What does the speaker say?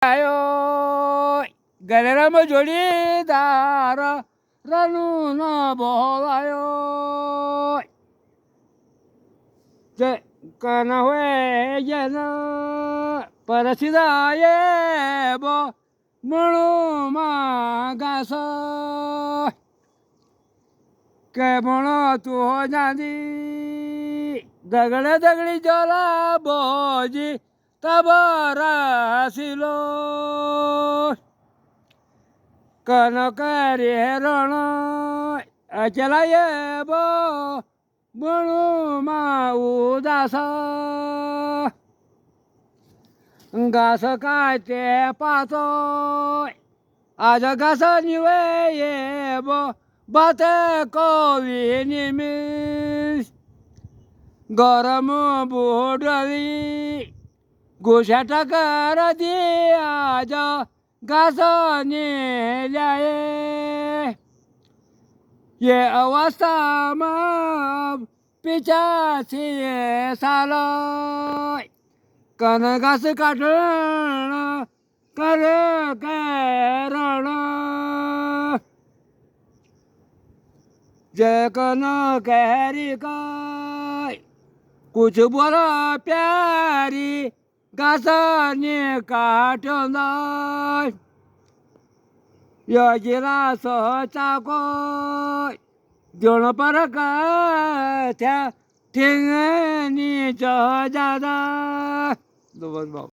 આયો ગલેરામ જોડીદાર રનું ન બોલાયો જે કન હોય જન પરસિદાએ બો મણુમાં ઘાસ કે મણો તું જાદી દગડે દગડી જોલા બોજી તબરાસિલો કન કરે રણ અચલાય બો મણુમાં ઉદાસ ઘાસ કાચે પાતો આજ ઘાસ નિવે બો બાતે કોવી નિમિષ ગરમ બોડલી ગોશા ટકર દી આજ ઘાસ ને જાય ये अवस्था पिछाची साल कन घास काढण कर करण जय कन कैरी काय कुछ बोला प्यारी घास ने काटण योजीला चाको दोन पर त्या ठेंगणी जादा